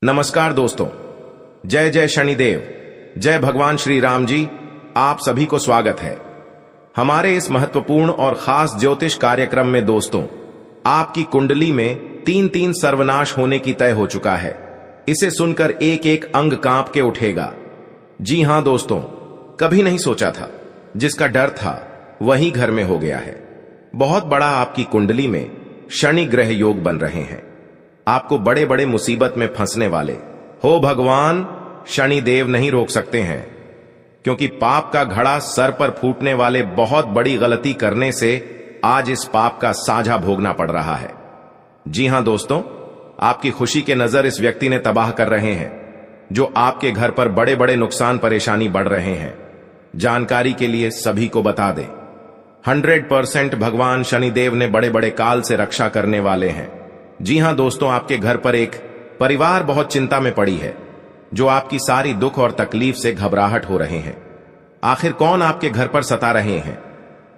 नमस्कार दोस्तों, जय जय शनिदेव, जय भगवान श्री राम जी। आप सभी को स्वागत है हमारे इस महत्वपूर्ण और खास ज्योतिष कार्यक्रम में। दोस्तों, आपकी कुंडली में तीन तीन सर्वनाश होने की तय हो चुका है। इसे सुनकर एक एक अंग कांप के उठेगा। जी हां दोस्तों, कभी नहीं सोचा था, जिसका डर था वही घर में हो गया है। बहुत बड़ा आपकी कुंडली में शनि ग्रह योग बन रहे हैं। आपको बड़े बड़े मुसीबत में फंसने वाले हो भगवान शनि देव नहीं रोक सकते हैं, क्योंकि पाप का घड़ा सर पर फूटने वाले बहुत बड़ी गलती करने से आज इस पाप का साझा भोगना पड़ रहा है। जी हां दोस्तों, आपकी खुशी के नजर इस व्यक्ति ने तबाह कर रहे हैं, जो आपके घर पर बड़े बड़े नुकसान परेशानी बढ़ रहे हैं। जानकारी के लिए सभी को बता दें, 100% भगवान शनिदेव ने बड़े बड़े काल से रक्षा करने वाले हैं। जी हां दोस्तों, आपके घर पर एक परिवार बहुत चिंता में पड़ी है, जो आपकी सारी दुख और तकलीफ से घबराहट हो रहे हैं। आखिर कौन आपके घर पर सता रहे हैं?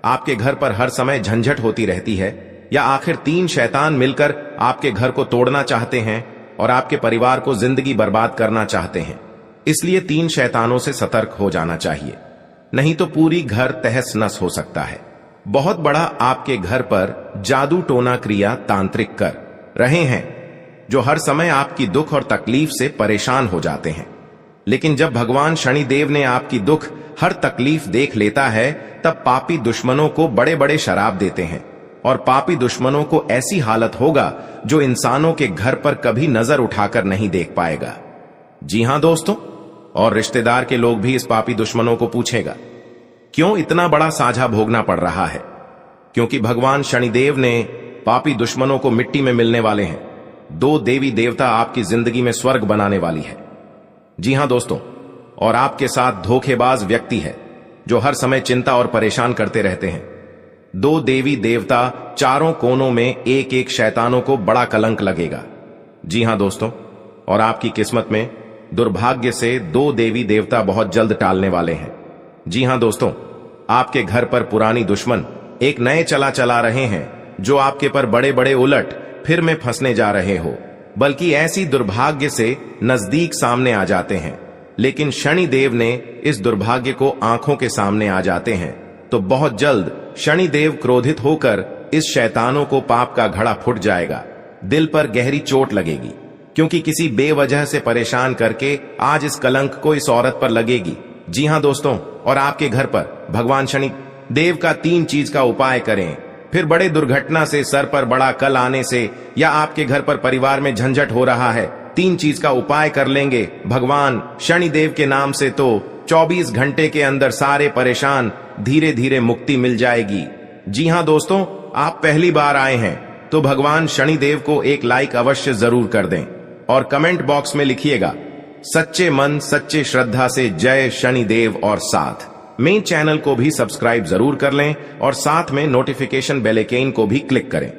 आपके घर पर हर समय झंझट होती रहती है, या आखिर तीन शैतान मिलकर आपके घर को तोड़ना चाहते हैं और आपके परिवार को जिंदगी बर्बाद करना चाहते हैं? इसलिए तीन शैतानों से सतर्क हो जाना चाहिए, नहीं तो पूरी घर तहस नस हो सकता है। बहुत बड़ा आपके घर पर जादू टोना क्रिया तांत्रिक कर रहे हैं, जो हर समय आपकी दुख और तकलीफ से परेशान हो जाते हैं। लेकिन जब भगवान शनिदेव ने आपकी दुख हर तकलीफ देख लेता है, तब पापी दुश्मनों को बड़े बड़े शराब देते हैं, और पापी दुश्मनों को ऐसी हालत होगा जो इंसानों के घर पर कभी नजर उठाकर नहीं देख पाएगा। जी हां दोस्तों, और रिश्तेदार के लोग भी इस पापी दुश्मनों को पूछेगा, क्यों इतना बड़ा साझा भोगना पड़ रहा है? क्योंकि भगवान शनिदेव ने पापी दुश्मनों को मिट्टी में मिलने वाले हैं। दो देवी देवता आपकी जिंदगी में स्वर्ग बनाने वाली है। जी हां दोस्तों, और आपके साथ धोखेबाज व्यक्ति है, जो हर समय चिंता और परेशान करते रहते हैं। दो देवी देवता चारों कोनों में एक एक शैतानों को बड़ा कलंक लगेगा। जी हां दोस्तों, और आपकी किस्मत में दुर्भाग्य से दो देवी देवता बहुत जल्द टालने वाले हैं। जी हां दोस्तों, आपके घर पर पुरानी दुश्मन एक नए चला रहे हैं, जो आपके पर बड़े बड़े उलट फिर में फंसने जा रहे हो, बल्कि ऐसी दुर्भाग्य से नजदीक सामने आ जाते हैं। लेकिन शनिदेव ने इस दुर्भाग्य को आंखों के सामने आ जाते हैं, तो बहुत जल्द शनिदेव क्रोधित होकर इस शैतानों को पाप का घड़ा फूट जाएगा। दिल पर गहरी चोट लगेगी, क्योंकि किसी बेवजह से परेशान करके आज इस कलंक को इस औरत पर लगेगी। जी हां दोस्तों, और आपके घर पर भगवान शनि देव का तीन चीज का उपाय करें, फिर बड़े दुर्घटना से, सर पर बड़ा कल आने से, या आपके घर पर परिवार में झंझट हो रहा है, तीन चीज का उपाय कर लेंगे भगवान शनिदेव के नाम से, तो 24 घंटे के अंदर सारे परेशान धीरे धीरे मुक्ति मिल जाएगी। जी हां दोस्तों, आप पहली बार आए हैं तो भगवान शनिदेव को एक लाइक अवश्य जरूर कर दें, और कमेंट बॉक्स में लिखिएगा, सच्चे मन सच्चे श्रद्धा से जय शनिदेव, और साथ मेन चैनल को भी सब्सक्राइब जरूर कर लें, और साथ में नोटिफिकेशन बेल आइकन को भी क्लिक करें।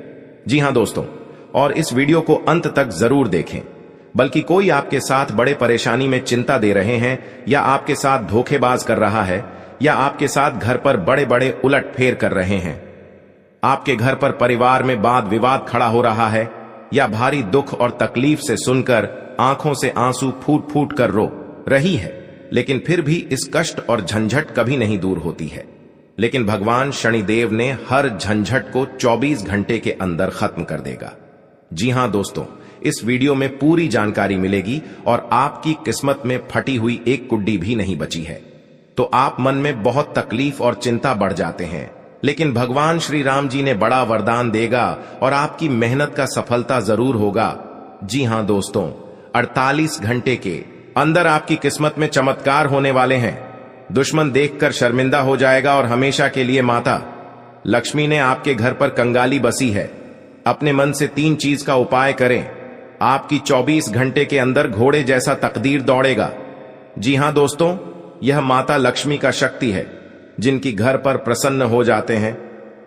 जी हां दोस्तों, और इस वीडियो को अंत तक जरूर देखें। बल्कि कोई आपके साथ बड़े परेशानी में चिंता दे रहे हैं, या आपके साथ धोखेबाज कर रहा है, या आपके साथ घर पर बड़े बड़े उलटफेर कर रहे हैं, आपके घर पर परिवार में वाद विवाद खड़ा हो रहा है, या भारी दुख और तकलीफ से सुनकर आंखों से आंसू फूट फूट कर रो रही है, लेकिन फिर भी इस कष्ट और झंझट कभी नहीं दूर होती है। लेकिन भगवान शनिदेव ने हर झंझट को 24 घंटे के अंदर खत्म कर देगा। जी हां दोस्तों, इस वीडियो में पूरी जानकारी मिलेगी, और आपकी किस्मत में फटी हुई एक कुड्डी भी नहीं बची है। तो आप मन में बहुत तकलीफ और चिंता बढ़ जाते हैं, लेकिन भगवान श्री राम जी ने बड़ा वरदान देगा, और आपकी मेहनत का सफलता जरूर होगा। जी हां दोस्तों, 48 घंटे के अंदर आपकी किस्मत में चमत्कार होने वाले हैं। दुश्मन देखकर शर्मिंदा हो जाएगा, और हमेशा के लिए माता लक्ष्मी ने आपके घर पर कंगाली बसी है। अपने मन से तीन चीज का उपाय करें, आपकी 24 घंटे के अंदर घोड़े जैसा तकदीर दौड़ेगा। जी हां दोस्तों, यह माता लक्ष्मी का शक्ति है, जिनकी घर पर प्रसन्न हो जाते हैं,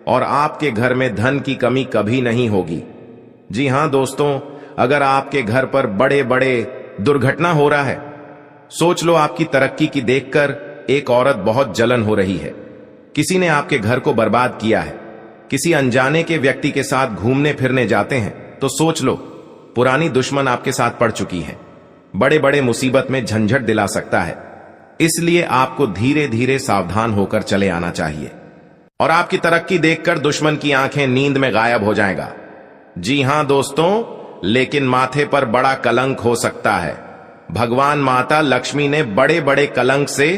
और आपके घर में धन की कमी कभी नहीं होगी। जी हां दोस्तों, अगर आपके घर पर बड़े बड़े दुर्घटना हो रहा है, सोच लो आपकी तरक्की की देखकर एक औरत बहुत जलन हो रही है, किसी ने आपके घर को बर्बाद किया है, किसी अनजाने के व्यक्ति के साथ घूमने फिरने जाते हैं, तो सोच लो पुरानी दुश्मन आपके साथ पड़ चुकी है। बड़े बड़े मुसीबत में झंझट दिला सकता है। इसलिए आपको धीरे धीरे सावधान होकर चले आना चाहिए और आपकी तरक्की देखकर दुश्मन की आंखें नींद में गायब हो जाएगा। जी हां दोस्तों, लेकिन माथे पर बड़ा कलंक हो सकता है। भगवान माता लक्ष्मी ने बड़े बड़े कलंक से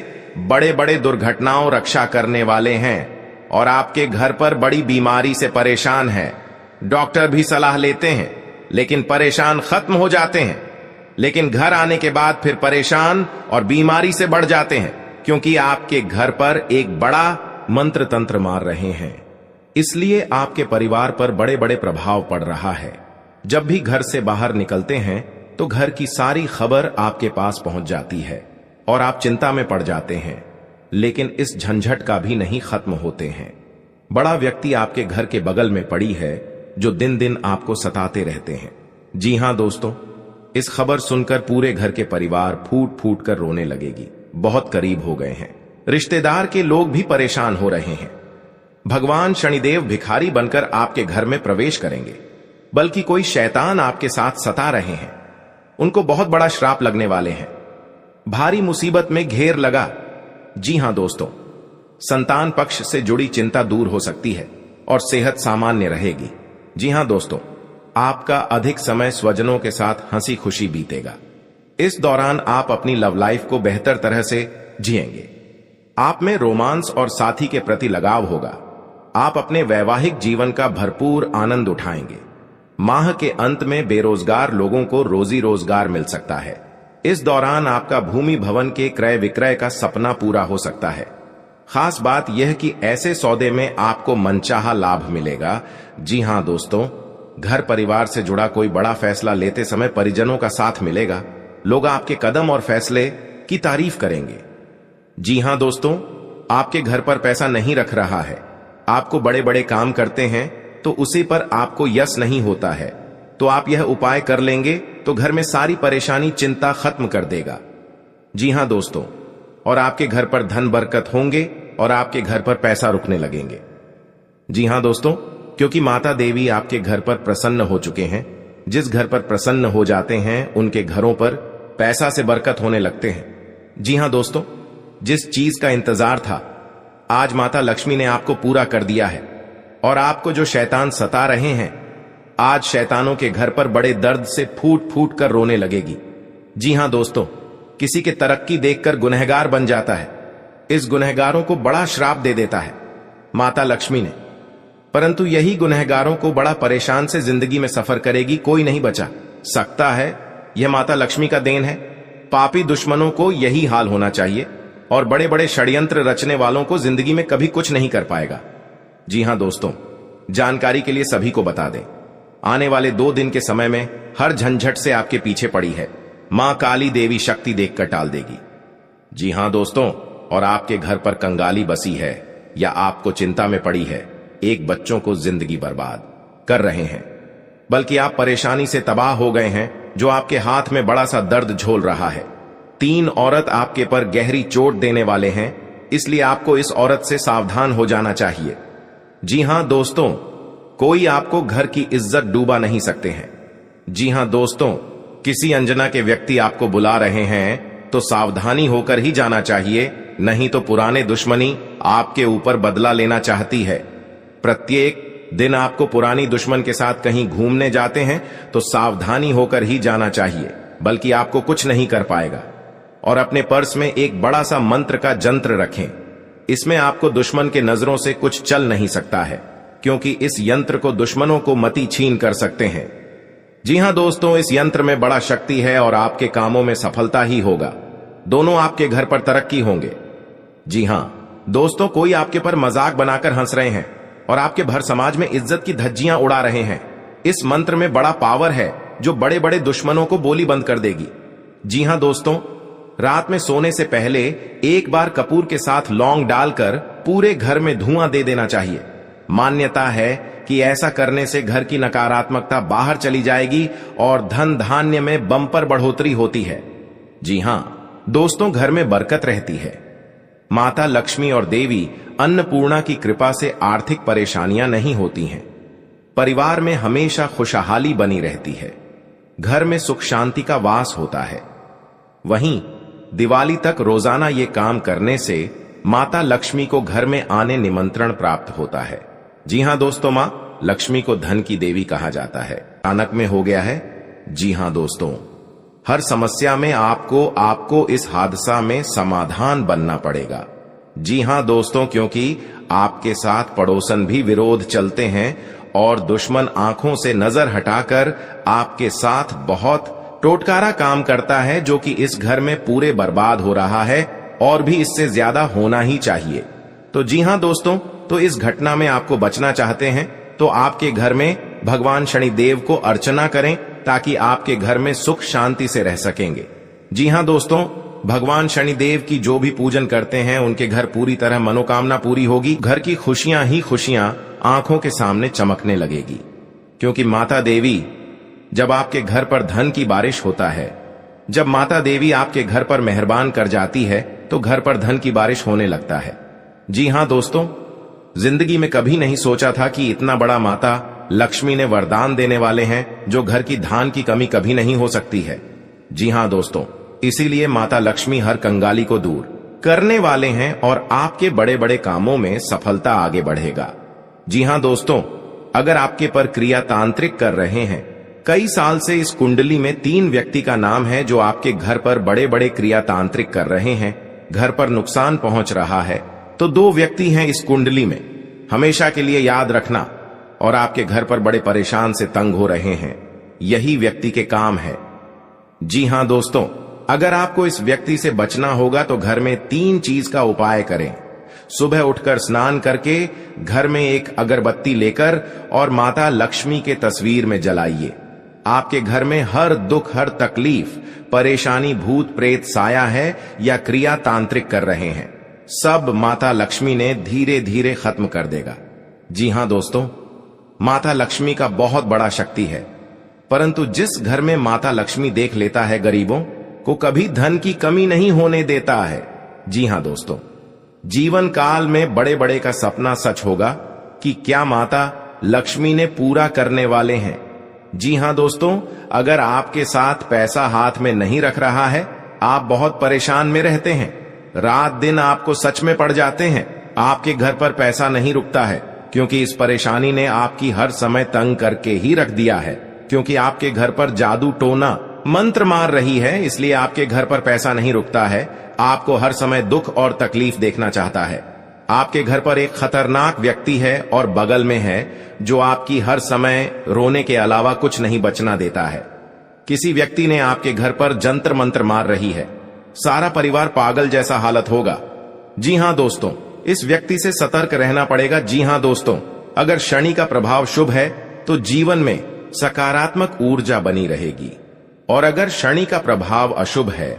बड़े बड़े दुर्घटनाओं रक्षा करने वाले हैं और आपके घर पर बड़ी बीमारी से परेशान है। डॉक्टर भी सलाह लेते हैं लेकिन परेशान खत्म हो जाते हैं, लेकिन घर आने के बाद फिर परेशान और बीमारी से बढ़ जाते हैं, क्योंकि आपके घर पर एक बड़ा मंत्र तंत्र मार रहे हैं। इसलिए आपके परिवार पर बड़े बड़े प्रभाव पड़ रहा है। जब भी घर से बाहर निकलते हैं तो घर की सारी खबर आपके पास पहुंच जाती है और आप चिंता में पड़ जाते हैं, लेकिन इस झंझट का भी नहीं खत्म होते हैं। बड़ा व्यक्ति आपके घर के बगल में पड़ी है जो दिन दिन आपको सताते रहते हैं। जी हां दोस्तों, इस खबर सुनकर पूरे घर के परिवार फूट फूट कर रोने लगेगी। बहुत करीब हो गए हैं, रिश्तेदार के लोग भी परेशान हो रहे हैं। भगवान शनिदेव भिखारी बनकर आपके घर में प्रवेश करेंगे, बल्कि कोई शैतान आपके साथ सता रहे हैं। उनको बहुत बड़ा श्राप लगने वाले हैं। भारी मुसीबत में घेर लगा। जी हां दोस्तों, संतान पक्ष से जुड़ी चिंता दूर हो सकती है और सेहत सामान्य रहेगी। जी हां दोस्तों, आपका अधिक समय स्वजनों के साथ हंसी खुशी बीतेगा। इस दौरान आप अपनी लव लाइफ को बेहतर तरह से जिएंगे। आप में रोमांस और साथी के प्रति लगाव होगा। आप अपने वैवाहिक जीवन का भरपूर आनंद उठाएंगे। माह के अंत में बेरोजगार लोगों को रोजी रोजगार मिल सकता है। इस दौरान आपका भूमि भवन के क्रय विक्रय का सपना पूरा हो सकता है। खास बात यह कि ऐसे सौदे में आपको मनचाहा लाभ मिलेगा। जी हां दोस्तों, घर परिवार से जुड़ा कोई बड़ा फैसला लेते समय परिजनों का साथ मिलेगा। लोग आपके कदम और फैसले की तारीफ करेंगे। जी हां दोस्तों, आपके घर पर पैसा नहीं रख रहा है, आपको बड़े बड़े काम करते हैं तो उसी पर आपको यश नहीं होता है, तो आप यह उपाय कर लेंगे तो घर में सारी परेशानी चिंता खत्म कर देगा। जी हां दोस्तों, और आपके घर पर धन बरकत होंगे और आपके घर पर पैसा रुकने लगेंगे। जी हां दोस्तों, क्योंकि माता देवी आपके घर पर प्रसन्न हो चुके हैं। जिस घर पर प्रसन्न हो जाते हैं उनके घरों पर पैसा से बरकत होने लगते हैं। जी हां दोस्तों, जिस चीज का इंतजार था आज माता लक्ष्मी ने आपको पूरा कर दिया है और आपको जो शैतान सता रहे हैं आज शैतानों के घर पर बड़े दर्द से फूट फूट कर रोने लगेगी। जी हां दोस्तों, किसी के तरक्की देखकर गुनहगार बन जाता है। इस गुनहगारों को बड़ा श्राप दे देता है माता लक्ष्मी ने, परंतु यही गुनहगारों को बड़ा परेशान से जिंदगी में सफर करेगी। कोई नहीं बचा सकता है, यह माता लक्ष्मी का देन है। पापी दुश्मनों को यही हाल होना चाहिए और बड़े बड़े षड्यंत्र रचने वालों को जिंदगी में कभी कुछ नहीं कर पाएगा। जी हां दोस्तों, जानकारी के लिए सभी को बता दें, आने वाले 2 दिन के समय में हर झंझट से आपके पीछे पड़ी है मां काली देवी शक्ति देखकर टाल देगी। जी हां दोस्तों, और आपके घर पर कंगाली बसी है या आपको चिंता में पड़ी है, एक बच्चों को जिंदगी बर्बाद कर रहे हैं, बल्कि आप परेशानी से तबाह हो गए हैं जो आपके हाथ में बड़ा सा दर्द झोल रहा है। 3 औरत आपके पर गहरी चोट देने वाले हैं, इसलिए आपको इस औरत से सावधान हो जाना चाहिए। जी हां दोस्तों, कोई आपको घर की इज्जत डूबा नहीं सकते हैं। जी हां दोस्तों, किसी अनजाना के व्यक्ति आपको बुला रहे हैं तो सावधानी होकर ही जाना चाहिए, नहीं तो पुराने दुश्मनी आपके ऊपर बदला लेना चाहती है। प्रत्येक दिन आपको पुरानी दुश्मन के साथ कहीं घूमने जाते हैं तो सावधानी होकर ही जाना चाहिए, बल्कि आपको कुछ नहीं कर पाएगा। और अपने पर्स में एक बड़ा सा मंत्र का जंत्र रखें। इसमें आपको दुश्मन के नजरों से कुछ चल नहीं सकता है, क्योंकि इस यंत्र को दुश्मनों को मति छीन कर सकते हैं। जी हां दोस्तों, इस यंत्र में बड़ा शक्ति है और आपके कामों में सफलता ही होगा। दोनों आपके घर पर तरक्की होंगे। जी हां दोस्तों, कोई आपके पर मजाक बनाकर हंस रहे हैं और आपके भर समाज में इज्जत की धज्जियां उड़ा रहे हैं। इस मंत्र में बड़ा पावर है जो बड़े बड़े दुश्मनों को बोली बंद कर देगी। जी हां दोस्तों, रात में सोने से पहले एक बार कपूर के साथ लौंग डालकर पूरे घर में धुआं दे देना चाहिए। मान्यता है कि ऐसा करने से घर की नकारात्मकता बाहर चली जाएगी और धन धान्य में बम्पर बढ़ोतरी होती है। जी हां दोस्तों, घर में बरकत रहती है। माता लक्ष्मी और देवी अन्नपूर्णा की कृपा से आर्थिक परेशानियां नहीं होती हैं। परिवार में हमेशा खुशहाली बनी रहती है। घर में सुख शांति का वास होता है। वहीं दिवाली तक रोजाना ये काम करने से माता लक्ष्मी को घर में आने निमंत्रण प्राप्त होता है। जी हां दोस्तों, मां लक्ष्मी को धन की देवी कहा जाता है। अचानक में हो गया है। जी हां दोस्तों, हर समस्या में आपको इस हादसा में समाधान बनना पड़ेगा। जी हां दोस्तों, क्योंकि आपके साथ पड़ोसन भी विरोध चलते हैं और दुश्मन आंखों से नजर हटाकर आपके साथ बहुत टोटकारा काम करता है, जो कि इस घर में पूरे बर्बाद हो रहा है और भी इससे ज्यादा होना ही चाहिए। तो जी हां दोस्तों, तो इस घटना में आपको बचना चाहते हैं तो आपके घर में भगवान शनिदेव को अर्चना करें, ताकि आपके घर में सुख शांति से रह सकेंगे। जी हां दोस्तों, भगवान शनिदेव की जो भी पूजन करते हैं उनके घर पूरी तरह मनोकामना पूरी होगी। घर की खुशियां ही खुशियां आंखों के सामने चमकने लगेगी, क्योंकि माता देवी जब आपके घर पर धन की बारिश होता है, जब माता देवी आपके घर पर मेहरबान कर जाती है तो घर पर धन की बारिश होने लगता है। जी हां दोस्तों, जिंदगी में कभी नहीं सोचा था कि इतना बड़ा माता लक्ष्मी ने वरदान देने वाले हैं, जो घर की धान की कमी कभी नहीं हो सकती है। जी हां दोस्तों, इसीलिए माता लक्ष्मी हर कंगाली को दूर करने वाले हैं और आपके बड़े बड़े कामों में सफलता आगे बढ़ेगा। जी हां दोस्तों, अगर आपके पर क्रिया तांत्रिक कर रहे हैं, कई साल से इस कुंडली में 3 व्यक्ति का नाम है जो आपके घर पर बड़े बड़े क्रिया तांत्रिक कर रहे हैं, घर पर नुकसान पहुंच रहा है, तो 2 व्यक्ति हैं इस कुंडली में, हमेशा के लिए याद रखना। और आपके घर पर बड़े परेशान से तंग हो रहे हैं, यही व्यक्ति के काम है। जी हां दोस्तों, अगर आपको इस व्यक्ति से बचना होगा तो घर में 3 चीज का उपाय करें। सुबह उठकर स्नान करके घर में एक अगरबत्ती लेकर और माता लक्ष्मी के तस्वीर में जलाइए। आपके घर में हर दुख, हर तकलीफ, परेशानी, भूत प्रेत साया है या क्रिया तांत्रिक कर रहे हैं, सब माता लक्ष्मी ने धीरे धीरे खत्म कर देगा। जी हां दोस्तों, माता लक्ष्मी का बहुत बड़ा शक्ति है, परंतु जिस घर में माता लक्ष्मी देख लेता है गरीबों को कभी धन की कमी नहीं होने देता है। जी हां दोस्तों, जीवन काल में बड़े बड़े का सपना सच होगा कि क्या माता लक्ष्मी ने पूरा करने वाले हैं। जी हां दोस्तों, अगर आपके साथ पैसा हाथ में नहीं रख रहा है, आप बहुत परेशान में रहते हैं, रात दिन आपको सच में पड़ जाते हैं, आपके घर पर पैसा नहीं रुकता है, क्योंकि इस परेशानी ने आपकी हर समय तंग करके ही रख दिया है, क्योंकि आपके घर पर जादू टोना मंत्र मार रही है, इसलिए आपके घर पर पैसा नहीं रुकता है, आपको हर समय दुख और तकलीफ देखना चाहता है। आपके घर पर एक खतरनाक व्यक्ति है और बगल में है जो आपकी हर समय रोने के अलावा कुछ नहीं बचना देता है। किसी व्यक्ति ने आपके घर पर जंतर मंत्र मार रही है, सारा परिवार पागल जैसा हालत होगा। जी हां दोस्तों, इस व्यक्ति से सतर्क रहना पड़ेगा। जी हां दोस्तों, अगर शनि का प्रभाव शुभ है तो जीवन में सकारात्मक ऊर्जा बनी रहेगी, और अगर शनि का प्रभाव अशुभ है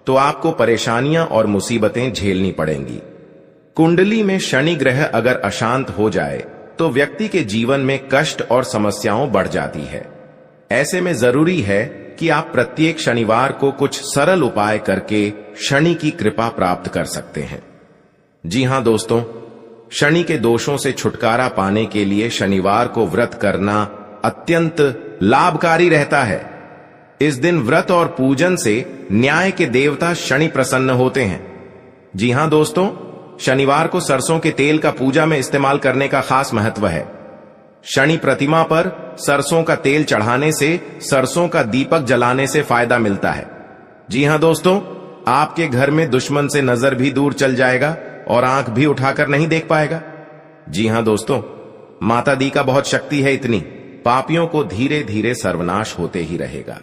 तो आपको परेशानियां और मुसीबतें झेलनी पड़ेंगी। कुंडली में शनि ग्रह अगर अशांत हो जाए तो व्यक्ति के जीवन में कष्ट और समस्याओं बढ़ जाती है। ऐसे में जरूरी है कि आप प्रत्येक शनिवार को कुछ सरल उपाय करके शनि की कृपा प्राप्त कर सकते हैं। जी हां दोस्तों, शनि के दोषों से छुटकारा पाने के लिए शनिवार को व्रत करना अत्यंत लाभकारी रहता है। इस दिन व्रत और पूजन से न्याय के देवता शनि प्रसन्न होते हैं। जी हां दोस्तों, शनिवार को सरसों के तेल का पूजा में इस्तेमाल करने का खास महत्व है। शनि प्रतिमा पर सरसों का तेल चढ़ाने से, सरसों का दीपक जलाने से फायदा मिलता है। जी हां दोस्तों, आपके घर में दुश्मन से नजर भी दूर चल जाएगा और आंख भी उठाकर नहीं देख पाएगा। जी हां दोस्तों, माता दी का बहुत शक्ति है, इतनी पापियों को धीरे धीरे सर्वनाश होते ही रहेगा।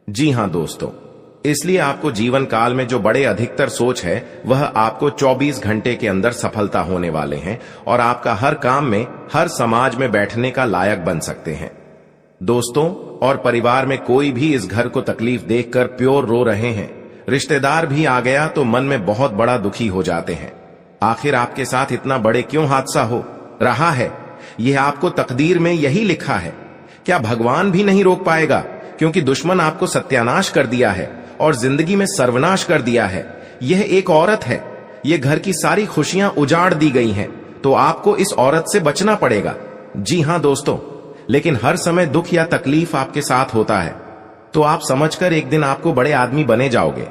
जी हां दोस्तों, इसलिए आपको जीवन काल में जो बड़े अधिकतर सोच है वह आपको 24 घंटे के अंदर सफलता होने वाले हैं और आपका हर काम में, हर समाज में बैठने का लायक बन सकते हैं। दोस्तों और परिवार में कोई भी इस घर को तकलीफ देखकर प्योर रो रहे हैं, रिश्तेदार भी आ गया तो मन में बहुत बड़ा दुखी हो जाते हैं। आखिर आपके साथ इतना बड़े क्यों हादसा हो रहा है? यह आपको तकदीर में यही लिखा है। क्या भगवान भी नहीं रोक पाएगा? क्योंकि दुश्मन आपको सत्यानाश कर दिया है और जिंदगी में सर्वनाश कर दिया है। यह एक औरत है, यह घर की सारी खुशियां उजाड़ दी गई हैं, तो आपको इस औरत से बचना पड़ेगा। जी हां दोस्तों, लेकिन हर समय दुख या तकलीफ आपके साथ होता है। तो आप समझकर एक दिन आपको बड़े आदमी बने जाओगे।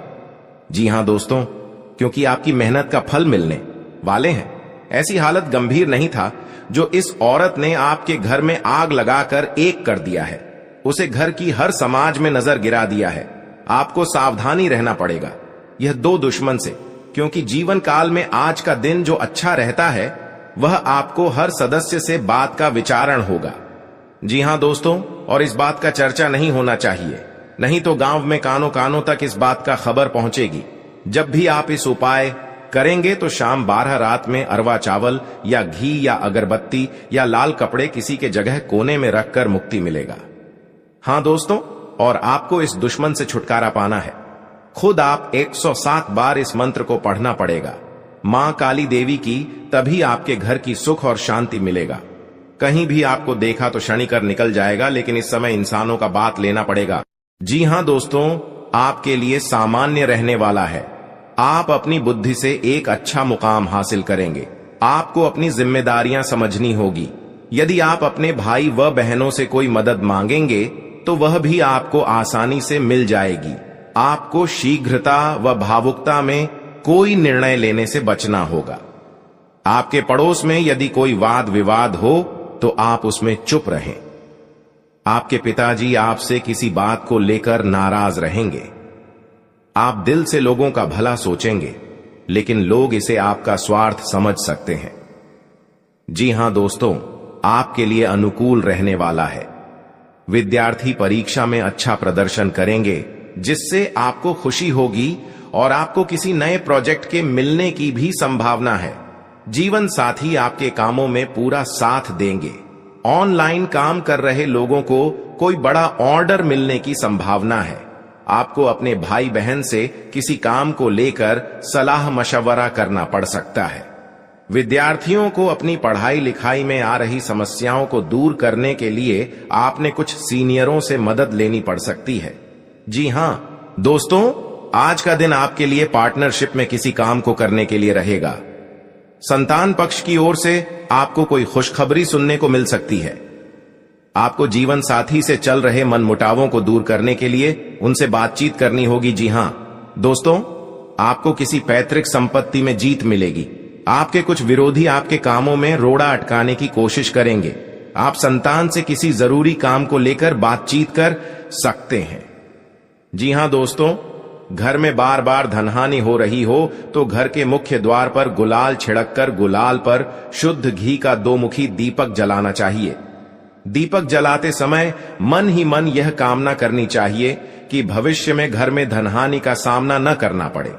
जी हां दोस्तों, क्योंकि आपकी मेहनत का फल मिलने वाले हैं। ऐसी हालत गंभीर नहीं था जो इस औरत ने आपके घर में आग लगाकर एक कर दिया है। उसे घर की हर समाज में नजर गिरा दिया है। आपको सावधानी रहना पड़ेगा यह दो दुश्मन से, क्योंकि जीवन काल में आज का दिन जो अच्छा रहता है वह आपको हर सदस्य से बात का विचारण होगा। जी हां दोस्तों, और इस बात का चर्चा नहीं होना चाहिए, नहीं तो गांव में कानों कानों तक इस बात का खबर पहुंचेगी। जब भी आप इस उपाय करेंगे तो शाम 12 रात में अरवा चावल या घी या अगरबत्ती या लाल कपड़े किसी के जगह कोने में रखकर मुक्ति मिलेगा। हां दोस्तों, और आपको इस दुश्मन से छुटकारा पाना है। खुद आप 107 बार इस मंत्र को पढ़ना पड़ेगा। मां काली देवी की, तभी आपके घर की सुख और शांति मिलेगा। कहीं भी आपको देखा तो क्षणिकर निकल जाएगा, लेकिन इस समय इंसानों का बात लेना पड़ेगा। जी हां दोस्तों, आपके लिए सामान्य रहने वाला है। आप अपनी बुद्धि से एक अच्छा मुकाम हासिल करेंगे। आपको अपनी जिम्मेदारियां समझनी होगी। यदि आप अपने भाई व बहनों से कोई मदद मांगेंगे तो वह भी आपको आसानी से मिल जाएगी। आपको शीघ्रता व भावुकता में कोई निर्णय लेने से बचना होगा। आपके पड़ोस में यदि कोई वाद विवाद हो तो आप उसमें चुप रहें। आपके पिताजी आपसे किसी बात को लेकर नाराज रहेंगे। आप दिल से लोगों का भला सोचेंगे, लेकिन लोग इसे आपका स्वार्थ समझ सकते हैं। जी हां दोस्तों, आपके लिए अनुकूल रहने वाला है। विद्यार्थी परीक्षा में अच्छा प्रदर्शन करेंगे, जिससे आपको खुशी होगी और आपको किसी नए प्रोजेक्ट के मिलने की भी संभावना है। जीवन साथी आपके कामों में पूरा साथ देंगे। ऑनलाइन काम कर रहे लोगों को कोई बड़ा ऑर्डर मिलने की संभावना है। आपको अपने भाई बहन से किसी काम को लेकर सलाह मशवरा करना पड़ सकता है। विद्यार्थियों को अपनी पढ़ाई लिखाई में आ रही समस्याओं को दूर करने के लिए आपने कुछ सीनियरों से मदद लेनी पड़ सकती है। जी हां दोस्तों, आज का दिन आपके लिए पार्टनरशिप में किसी काम को करने के लिए रहेगा। संतान पक्ष की ओर से आपको कोई खुशखबरी सुनने को मिल सकती है। आपको जीवन साथी से चल रहे मनमुटावों को दूर करने के लिए उनसे बातचीत करनी होगी। जी हां दोस्तों, आपको किसी पैतृक संपत्ति में जीत मिलेगी। आपके कुछ विरोधी आपके कामों में रोड़ा अटकाने की कोशिश करेंगे। आप संतान से किसी जरूरी काम को लेकर बातचीत कर सकते हैं। जी हां दोस्तों, घर में बार बार धनहानि हो रही हो तो घर के मुख्य द्वार पर गुलाल छिड़ककर गुलाल पर शुद्ध घी का 2 मुखी दीपक जलाना चाहिए। दीपक जलाते समय मन ही मन यह कामना करनी चाहिए कि भविष्य में घर में धनहानि का सामना न करना पड़े।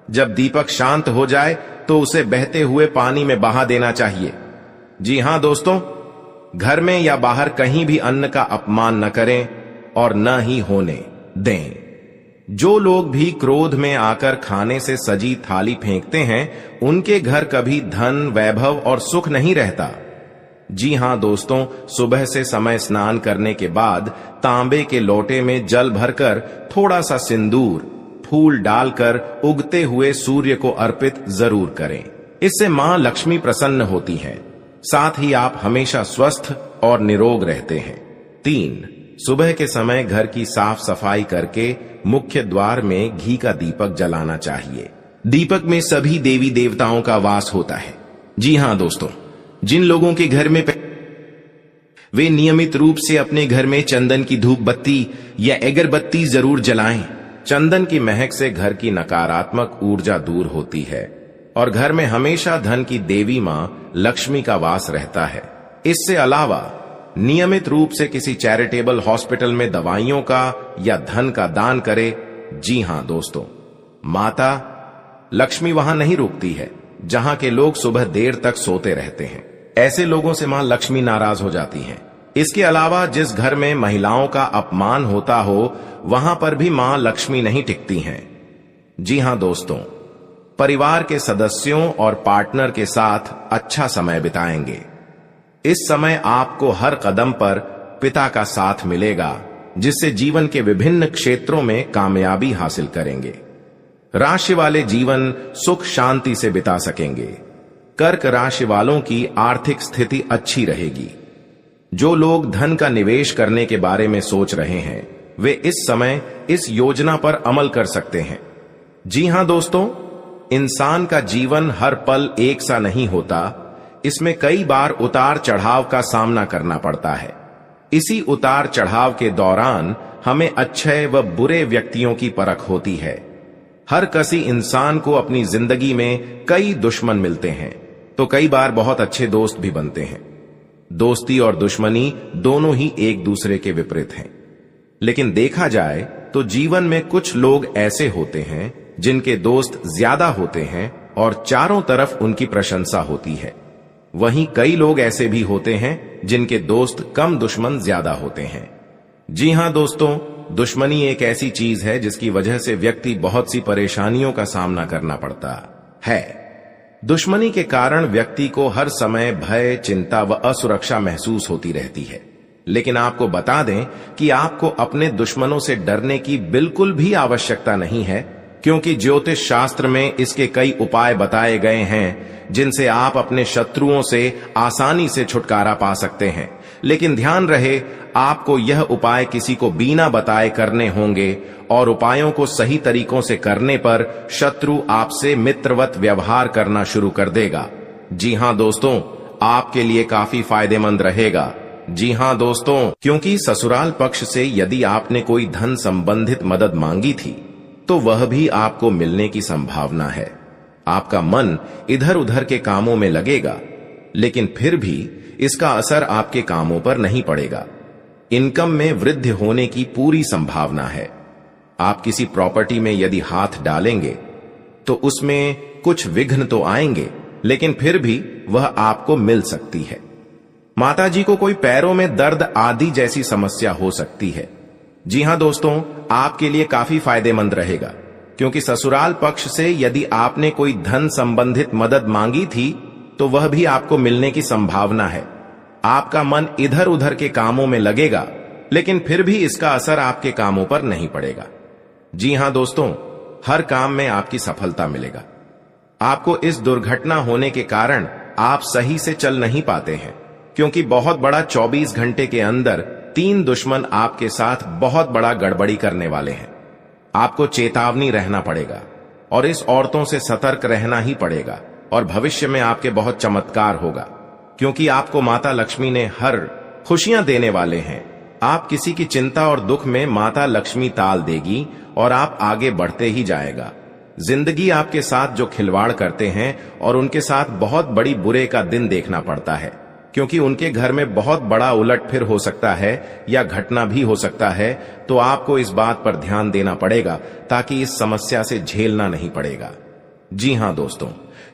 जब दीपक शांत हो जाए तो उसे बहते हुए पानी में बहा देना चाहिए। जी हां दोस्तों, घर में या बाहर कहीं भी अन्न का अपमान न करें और न ही होने दें। जो लोग भी क्रोध में आकर खाने से सजी थाली फेंकते हैं, उनके घर कभी धन, वैभव और सुख नहीं रहता। जी हां दोस्तों, सुबह से समय स्नान करने के बाद तांबे के लोटे में जल भरकर थोड़ा सा सिंदूर, फूल डालकर उगते हुए सूर्य को अर्पित जरूर करें। इससे मां लक्ष्मी प्रसन्न होती हैं। साथ ही आप हमेशा स्वस्थ और निरोग रहते हैं। 3, सुबह के समय घर की साफ सफाई करके मुख्य द्वार में घी का दीपक जलाना चाहिए। दीपक में सभी देवी देवताओं का वास होता है। जी हां दोस्तों, जिन लोगों के घर में वे नियमित रूप से अपने घर में चंदन की धूप बत्ती या अगरबत्ती जरूर जलाएं। चंदन की महक से घर की नकारात्मक ऊर्जा दूर होती है और घर में हमेशा धन की देवी मां लक्ष्मी का वास रहता है। इससे अलावा नियमित रूप से किसी चैरिटेबल हॉस्पिटल में दवाइयों का या धन का दान करे। जी हां दोस्तों, माता लक्ष्मी वहां नहीं रुकती है जहां के लोग सुबह देर तक सोते रहते हैं। ऐसे लोगों से मां लक्ष्मी नाराज हो जाती हैं। इसके अलावा जिस घर में महिलाओं का अपमान होता हो वहां पर भी मां लक्ष्मी नहीं टिकती हैं। जी हां दोस्तों, परिवार के सदस्यों और पार्टनर के साथ अच्छा समय बिताएंगे। इस समय आपको हर कदम पर पिता का साथ मिलेगा, जिससे जीवन के विभिन्न क्षेत्रों में कामयाबी हासिल करेंगे। राशि वाले जीवन सुख शांति से बिता सकेंगे। कर्क राशि वालों की आर्थिक स्थिति अच्छी रहेगी। जो लोग धन का निवेश करने के बारे में सोच रहे हैं वे इस समय इस योजना पर अमल कर सकते हैं। जी हां दोस्तों, इंसान का जीवन हर पल एक सा नहीं होता। इसमें कई बार उतार चढ़ाव का सामना करना पड़ता है। इसी उतार चढ़ाव के दौरान हमें अच्छे व बुरे व्यक्तियों की परख होती है। हर किसी इंसान को अपनी जिंदगी में कई दुश्मन मिलते हैं, तो कई बार बहुत अच्छे दोस्त भी बनते हैं। दोस्ती और दुश्मनी दोनों ही एक दूसरे के विपरीत हैं। लेकिन देखा जाए तो जीवन में कुछ लोग ऐसे होते हैं जिनके दोस्त ज्यादा होते हैं और चारों तरफ उनकी प्रशंसा होती है। वहीं कई लोग ऐसे भी होते हैं जिनके दोस्त कम, दुश्मन ज्यादा होते हैं। जी हां दोस्तों, दुश्मनी एक ऐसी चीज है जिसकी वजह से व्यक्ति बहुत सी परेशानियों का सामना करना पड़ता है। दुश्मनी के कारण व्यक्ति को हर समय भय, चिंता व असुरक्षा महसूस होती रहती है। लेकिन आपको बता दें कि आपको अपने दुश्मनों से डरने की बिल्कुल भी आवश्यकता नहीं है, क्योंकि ज्योतिष शास्त्र में इसके कई उपाय बताए गए हैं जिनसे आप अपने शत्रुओं से आसानी से छुटकारा पा सकते हैं। लेकिन ध्यान रहे, आपको यह उपाय किसी को बिना बताए करने होंगे और उपायों को सही तरीकों से करने पर शत्रु आपसे मित्रवत व्यवहार करना शुरू कर देगा। जी हां दोस्तों, आपके लिए काफी फायदेमंद रहेगा। जी हां दोस्तों, क्योंकि ससुराल पक्ष से यदि आपने कोई धन संबंधित मदद मांगी थी तो वह भी आपको मिलने की संभावना है। आपका मन इधर उधर के कामों में लगेगा, लेकिन फिर भी इसका असर आपके कामों पर नहीं पड़ेगा। इनकम में वृद्धि होने की पूरी संभावना है। आप किसी प्रॉपर्टी में यदि हाथ डालेंगे तो उसमें कुछ विघ्न तो आएंगे, लेकिन फिर भी वह आपको मिल सकती है। माताजी को कोई पैरों में दर्द आदि जैसी समस्या हो सकती है। जी हां दोस्तों, आपके लिए काफी फायदेमंद रहेगा, क्योंकि ससुराल पक्ष से यदि आपने कोई धन संबंधित मदद मांगी थी तो वह भी आपको मिलने की संभावना है। आपका मन इधर उधर के कामों में लगेगा, लेकिन फिर भी इसका असर आपके कामों पर नहीं पड़ेगा। जी हां दोस्तों, हर काम में आपकी सफलता मिलेगा। आपको इस दुर्घटना होने के कारण आप सही से चल नहीं पाते हैं, क्योंकि बहुत बड़ा 24 घंटे के अंदर 3 दुश्मन आपके साथ बहुत बड़ा गड़बड़ी करने वाले हैं। आपको चेतावनी रहना पड़ेगा और इस औरतों से सतर्क रहना ही पड़ेगा, और भविष्य में आपके बहुत चमत्कार होगा, क्योंकि आपको माता लक्ष्मी ने हर खुशियां देने वाले हैं। आप किसी की चिंता और दुख में माता लक्ष्मी ताल देगी और आप आगे बढ़ते ही जाएगा। जिंदगी आपके साथ जो खिलवाड़ करते हैं और उनके साथ बहुत बड़ी बुरे का दिन देखना पड़ता है, क्योंकि उनके घर में बहुत बड़ा उलटफेर हो सकता है या घटना भी हो सकता है। तो आपको इस बात पर ध्यान देना पड़ेगा ताकि इस समस्या से झेलना नहीं पड़ेगा। जी हां दोस्तों,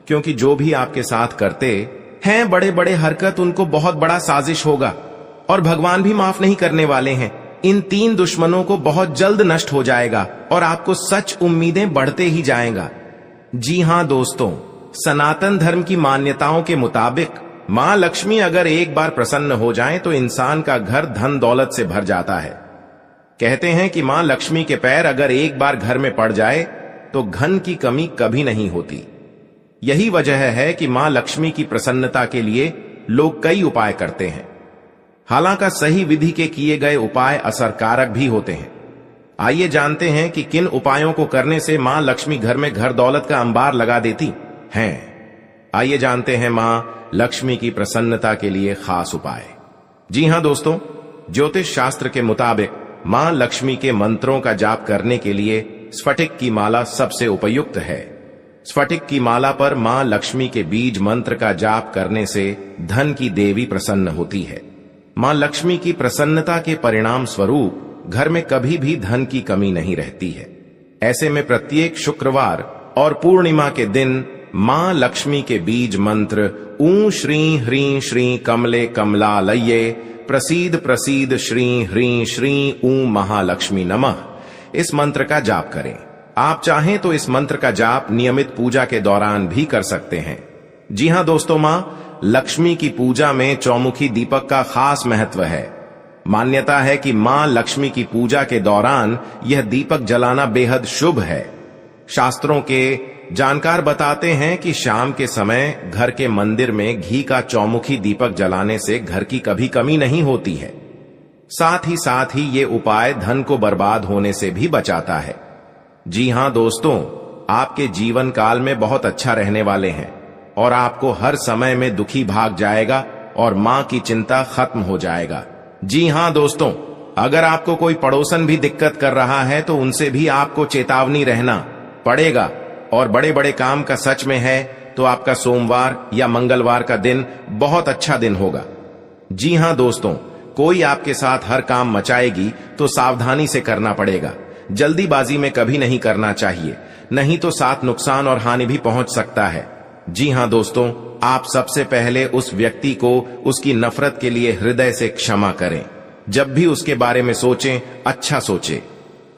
क्योंकि जो भी आपके साथ करते हैं बड़े बड़े हरकत, उनको बहुत बड़ा साजिश होगा और भगवान भी माफ नहीं करने वाले हैं। इन 3 दुश्मनों को बहुत जल्द नष्ट हो जाएगा और आपको सच उम्मीदें बढ़ते ही जाएगा। जी हां दोस्तों, सनातन धर्म की मान्यताओं के मुताबिक मां लक्ष्मी अगर एक बार प्रसन्न हो जाएं तो इंसान का घर धन दौलत से भर जाता है। कहते हैं कि मां लक्ष्मी के पैर अगर एक बार घर में पड़ जाए तो धन की कमी कभी नहीं होती। यही वजह है कि मां लक्ष्मी की प्रसन्नता के लिए लोग कई उपाय करते हैं। हालांकि सही विधि के किए गए उपाय असरकारक भी होते हैं। आइए जानते हैं कि किन उपायों को करने से मां लक्ष्मी घर में घर दौलत का अंबार लगा देती हैं। आइए जानते हैं मां लक्ष्मी की प्रसन्नता के लिए खास उपाय। जी हां दोस्तों, ज्योतिष शास्त्र के मुताबिक मां लक्ष्मी के मंत्रों का जाप करने के लिए स्फटिक की माला सबसे उपयुक्त है। स्फटिक की माला पर मां लक्ष्मी के बीज मंत्र का जाप करने से धन की देवी प्रसन्न होती है। मां लक्ष्मी की प्रसन्नता के परिणाम स्वरूप घर में कभी भी धन की कमी नहीं रहती है। ऐसे में प्रत्येक शुक्रवार और पूर्णिमा के दिन मां लक्ष्मी के बीज मंत्र ऊ श्री ह्रीं श्री कमले कमलालये प्रसीद प्रसीद श्री ह्रीं श्री ऊ महालक्ष्मी नमः, इस मंत्र का जाप करें। आप चाहें तो इस मंत्र का जाप नियमित पूजा के दौरान भी कर सकते हैं। जी हां दोस्तों, मां लक्ष्मी की पूजा में चौमुखी दीपक का खास महत्व है। मान्यता है कि मां लक्ष्मी की पूजा के दौरान यह दीपक जलाना बेहद शुभ है। शास्त्रों के जानकार बताते हैं कि शाम के समय घर के मंदिर में घी का चौमुखी दीपक जलाने से घर की कभी कमी नहीं होती है। साथ ही ये उपाय धन को बर्बाद होने से भी बचाता है। जी हां दोस्तों, आपके जीवन काल में बहुत अच्छा रहने वाले हैं और आपको हर समय में दुखी भाग जाएगा और मां की चिंता खत्म हो जाएगा। जी हां दोस्तों, अगर आपको कोई पड़ोसन भी दिक्कत कर रहा है तो उनसे भी आपको चेतावनी रहना पड़ेगा। और बड़े बड़े काम का सच में है तो आपका सोमवार या मंगलवार का दिन बहुत अच्छा दिन होगा। जी हां दोस्तों, कोई आपके साथ हर काम मचाएगी तो सावधानी से करना पड़ेगा। जल्दीबाजी में कभी नहीं करना चाहिए, नहीं तो साथ नुकसान और हानि भी पहुंच सकता है। जी हां दोस्तों, आप सबसे पहले उस व्यक्ति को उसकी नफरत के लिए हृदय से क्षमा करें। जब भी उसके बारे में सोचें, अच्छा सोचें।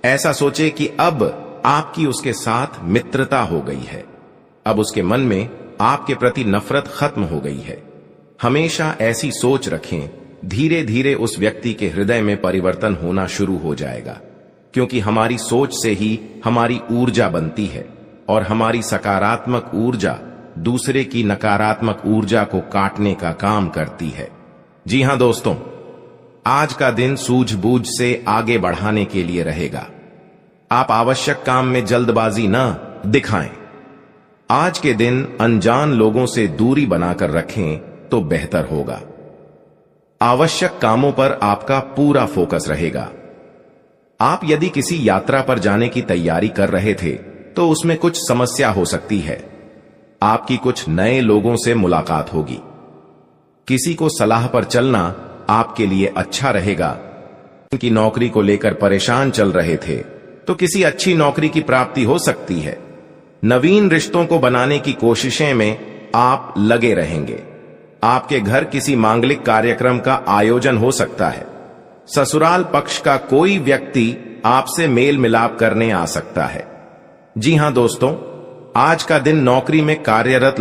ऐसा सोचें कि अब आपकी उसके साथ मित्रता हो गई है, अब उसके मन में आपके प्रति नफरत खत्म हो गई है। हमेशा ऐसी सोच रखें, धीरे धीरे उस व्यक्ति के हृदय में परिवर्तन होना शुरू हो जाएगा, क्योंकि हमारी सोच से ही हमारी ऊर्जा बनती है और हमारी सकारात्मक ऊर्जा दूसरे की नकारात्मक ऊर्जा को काटने का काम करती है। जी हां दोस्तों, आज का दिन सूझबूझ से आगे बढ़ाने के लिए रहेगा। आप आवश्यक काम में जल्दबाजी न दिखाएं। आज के दिन अनजान लोगों से दूरी बनाकर रखें तो बेहतर होगा। आवश्यक कामों पर आपका पूरा फोकस रहेगा। आप यदि किसी यात्रा पर जाने की तैयारी कर रहे थे तो उसमें कुछ समस्या हो सकती है। आपकी कुछ नए लोगों से मुलाकात होगी। किसी को सलाह पर चलना आपके लिए अच्छा रहेगा। की नौकरी को लेकर परेशान चल रहे थे तो किसी अच्छी नौकरी की प्राप्ति हो सकती है। नवीन रिश्तों को बनाने की कोशिशें में आप लगे रहेंगे। आपके घर किसी मांगलिक कार्यक्रम का आयोजन हो सकता है। ससुराल पक्ष का कोई व्यक्ति आपसे मेल मिलाप करने आ सकता है। जी हां दोस्तों, आज का दिन नौकरी में कार्यरत